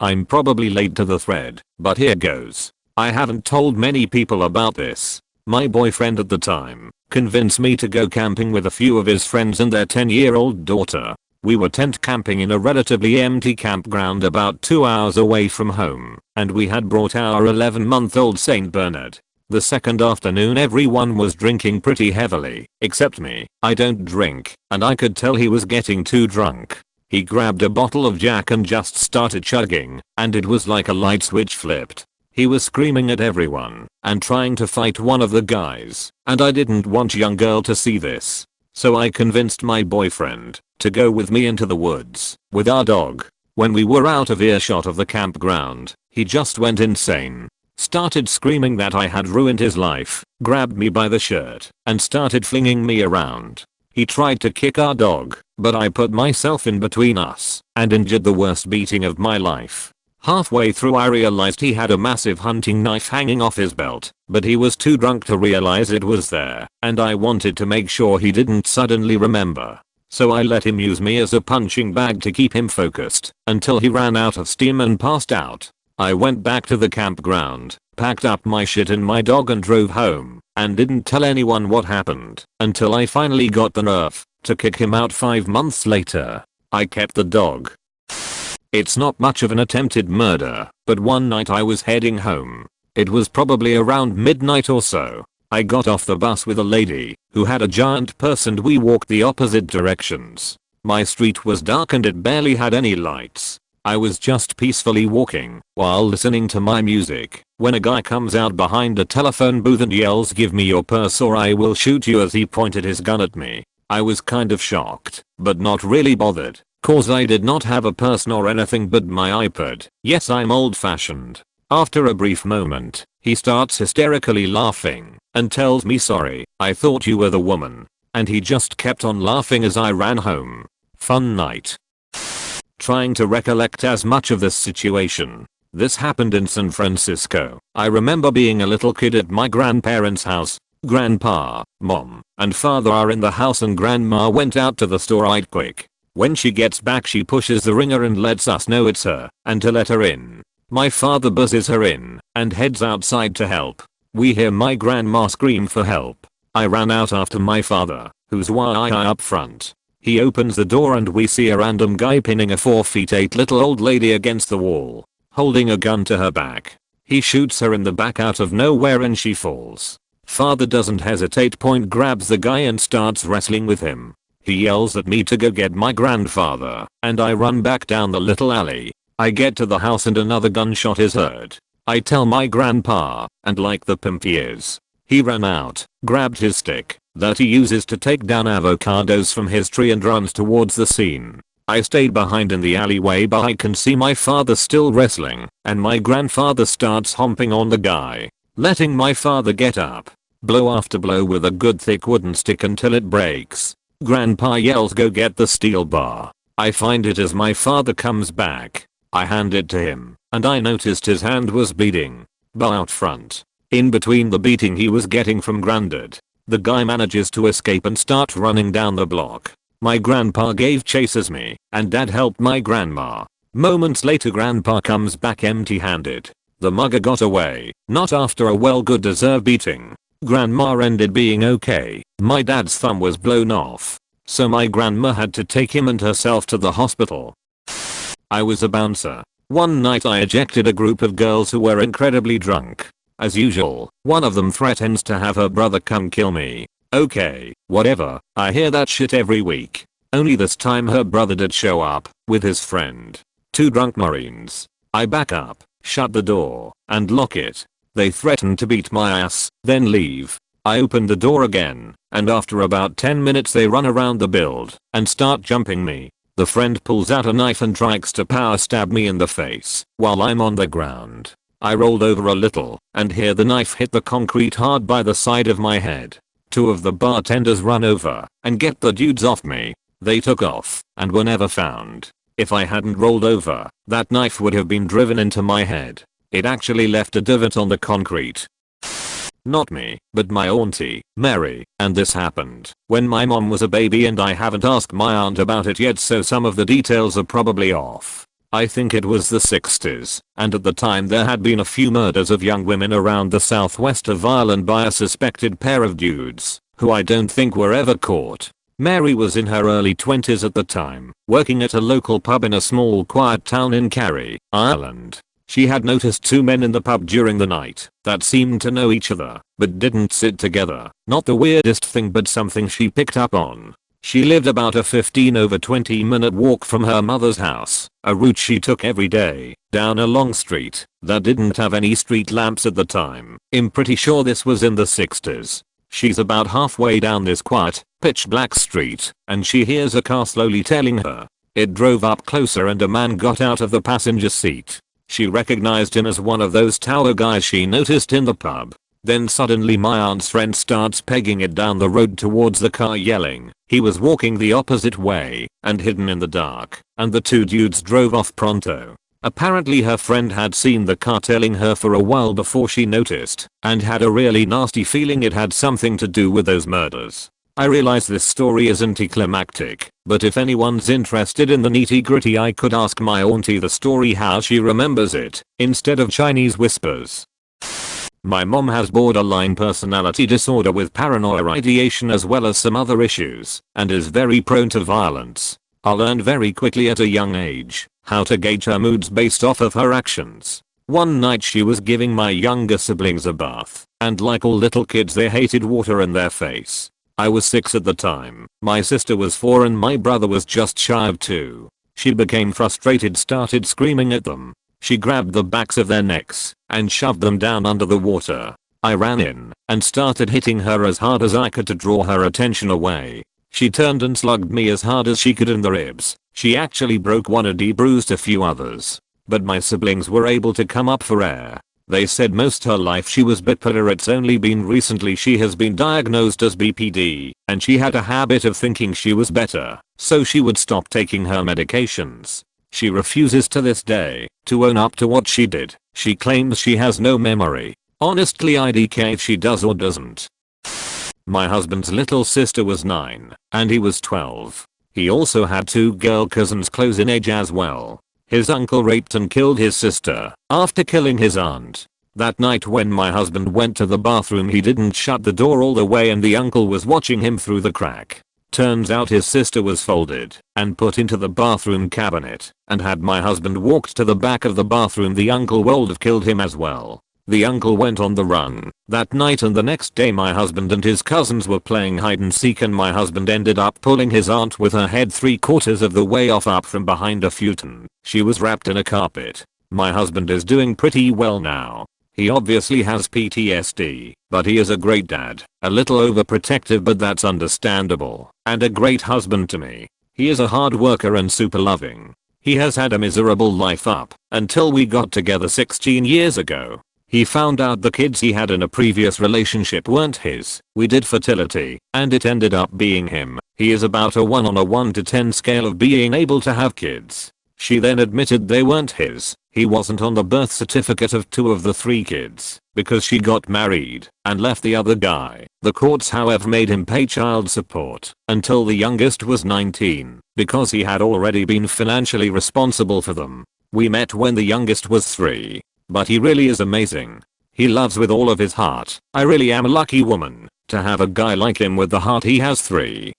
I'm probably late to the thread, but here goes. I haven't told many people about this. My boyfriend at the time convinced me to go camping with a few of his friends and their 10-year-old daughter. We were tent camping in a relatively empty campground about 2 hours away from home, and we had brought our 11-month-old Saint Bernard. The second afternoon everyone was drinking pretty heavily, except me. I don't drink, and I could tell he was getting too drunk. He grabbed a bottle of Jack and just started chugging, and it was like a light switch flipped. He was screaming at everyone and trying to fight one of the guys, and I didn't want young girl to see this. So I convinced my boyfriend to go with me into the woods with our dog. When we were out of earshot of the campground, he just went insane. Started screaming that I had ruined his life, grabbed me by the shirt, and started flinging me around. He tried to kick our dog, but I put myself in between us and endured the worst beating of my life. Halfway through I realized he had a massive hunting knife hanging off his belt, but he was too drunk to realize it was there, and I wanted to make sure he didn't suddenly remember. So I let him use me as a punching bag to keep him focused until he ran out of steam and passed out. I went back to the campground, packed up my shit and my dog and drove home, and didn't tell anyone what happened until I finally got the nerve to kick him out 5 months later. I kept the dog. It's not much of an attempted murder, but one night I was heading home. It was probably around midnight or so. I got off the bus with a lady who had a giant purse and we walked the opposite directions. My street was dark and it barely had any lights. I was just peacefully walking while listening to my music when a guy comes out behind a telephone booth and yells, "Give me your purse or I will shoot you," as he pointed his gun at me. I was kind of shocked, but not really bothered, cause I did not have a purse nor anything but my iPad. Yes, I'm old fashioned. After a brief moment, he starts hysterically laughing and tells me, "Sorry, I thought you were the woman." And he just kept on laughing as I ran home. Fun night. Trying to recollect as much of this situation. This happened in San Francisco. I remember being a little kid at my grandparents' house. Grandpa, mom, and father are in the house and grandma went out to the store right quick. When she gets back she pushes the ringer and lets us know it's her and to let her in. My father buzzes her in and heads outside to help. We hear my grandma scream for help. I ran out after my father, who's way up front. He opens the door and we see a random guy pinning a 4'8" little old lady against the wall, holding a gun to her back. He shoots her in the back out of nowhere and she falls. Father doesn't hesitate, grabs the guy and starts wrestling with him. He yells at me to go get my grandfather, and I run back down the little alley. I get to the house and another gunshot is heard. I tell my grandpa, and like the pimp he is, he ran out, grabbed his stick that he uses to take down avocados from his tree and runs towards the scene. I stayed behind in the alleyway but I can see my father still wrestling, and my grandfather starts humping on the guy, letting my father get up, blow after blow with a good thick wooden stick until it breaks. Grandpa yells, "Go get the steel bar." I find it as my father comes back. I hand it to him, and I noticed his hand was bleeding. But out front, in between the beating he was getting from Grandad, the guy manages to escape and start running down the block. My grandpa gave chase as me, and dad helped my grandma. Moments later grandpa comes back empty-handed. The mugger got away, not after a good deserved beating. Grandma ended being okay. My dad's thumb was blown off, so my grandma had to take him and herself to the hospital. I was a bouncer. One night I ejected a group of girls who were incredibly drunk. As usual, one of them threatens to have her brother come kill me. Okay, whatever, I hear that shit every week. Only this time her brother did show up, with his friend. 2 drunk Marines. I back up, shut the door, and lock it. They threaten to beat my ass, then leave. I open the door again, and after about 10 minutes they run around the build and start jumping me. The friend pulls out a knife and tries to power stab me in the face while I'm on the ground. I rolled over a little and hear the knife hit the concrete hard by the side of my head. 2 of the bartenders run over and get the dudes off me. They took off and were never found. If I hadn't rolled over, that knife would have been driven into my head. It actually left a divot on the concrete. Not me, but my auntie, Mary, and this happened when my mom was a baby and I haven't asked my aunt about it yet, so some of the details are probably off. I think it was the 60s, and at the time there had been a few murders of young women around the southwest of Ireland by a suspected pair of dudes, who I don't think were ever caught. Mary was in her early 20s at the time, working at a local pub in a small quiet town in Kerry, Ireland. She had noticed two men in the pub during the night that seemed to know each other, but didn't sit together. Not the weirdest thing, but something she picked up on. She lived about a 15-20 minute walk from her mother's house, a route she took every day, down a long street that didn't have any street lamps at the time. I'm pretty sure this was in the 60s. She's about halfway down this quiet, pitch black street, and she hears a car slowly tailing her. It drove up closer and a man got out of the passenger seat. She recognized him as one of those tower guys she noticed in the pub. Then suddenly my aunt's friend starts pegging it down the road towards the car, yelling. He was walking the opposite way and hidden in the dark, and the two dudes drove off pronto. Apparently her friend had seen the car tailing her for a while before she noticed, and had a really nasty feeling it had something to do with those murders. I realize this story is anticlimactic, but if anyone's interested in the nitty-gritty, I could ask my auntie the story how she remembers it, instead of Chinese whispers. My mom has borderline personality disorder with paranoia ideation as well as some other issues, and is very prone to violence. I learned very quickly at a young age how to gauge her moods based off of her actions. One night she was giving my younger siblings a bath, and like all little kids they hated water in their face. I was 6 at the time, my sister was 4 and my brother was just shy of 2. She became frustrated, started screaming at them. She grabbed the backs of their necks and shoved them down under the water. I ran in and started hitting her as hard as I could to draw her attention away. She turned and slugged me as hard as she could in the ribs. She actually broke one and bruised a few others. But my siblings were able to come up for air. They said most her life she was bipolar, it's only been recently she has been diagnosed as BPD, and she had a habit of thinking she was better, so she would stop taking her medications. She refuses to this day to own up to what she did. She claims she has no memory. Honestly, I'd care if she does or doesn't. My husband's little sister was 9, and he was 12. He also had 2 girl cousins close in age as well. His uncle raped and killed his sister after killing his aunt. That night when my husband went to the bathroom, he didn't shut the door all the way and the uncle was watching him through the crack. Turns out his sister was folded and put into the bathroom cabinet, and had my husband walked to the back of the bathroom, the uncle would have killed him as well. The uncle went on the run that night, and the next day my husband and his cousins were playing hide and seek and my husband ended up pulling his aunt with her head 3/4 of the way off up from behind a futon. She was wrapped in a carpet. My husband is doing pretty well now. He obviously has PTSD, but he is a great dad, a little overprotective but that's understandable, and a great husband to me. He is a hard worker and super loving. He has had a miserable life up until we got together 16 years ago. He found out the kids he had in a previous relationship weren't his. We did fertility, and it ended up being him. He is about a 1 on a 1 to 10 scale of being able to have kids. She then admitted they weren't his. He wasn't on the birth certificate of 2 of the 3 kids, because she got married and left the other guy. The courts however made him pay child support until the youngest was 19, because he had already been financially responsible for them. We met when the youngest was 3. But he really is amazing. He loves with all of his heart. I really am a lucky woman to have a guy like him with the heart he has. 3.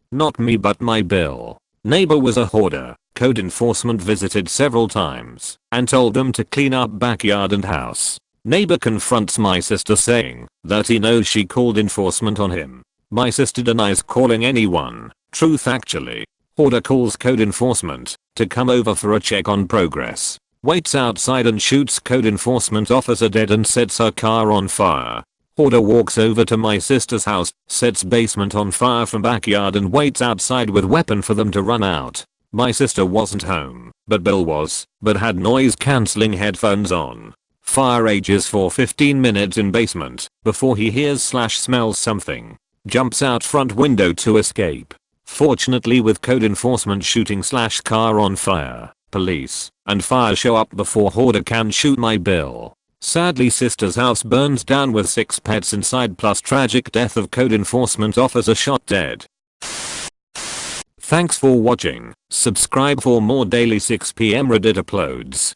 Not me but my Bill. Neighbor was a hoarder. Code enforcement visited several times and told them to clean up backyard and house. Neighbor confronts my sister saying that he knows she called enforcement on him. My sister denies calling anyone. Truth actually. Hoarder calls code enforcement to come over for a check on progress. Waits outside and shoots code enforcement officer dead and sets her car on fire. Hoarder walks over to my sister's house, sets basement on fire from backyard and waits outside with weapon for them to run out. My sister wasn't home, but Bill was, but had noise cancelling headphones on. Fire rages for 15 minutes in basement before he hears/smells something. Jumps out front window to escape. Fortunately, with code enforcement shooting/car on fire, police and fire show up before Hoarder can shoot my Bill. Sadly, sister's house burns down with 6 pets inside plus tragic death of code enforcement officer shot dead. Thanks for watching. Subscribe for more daily 6 PM Reddit uploads.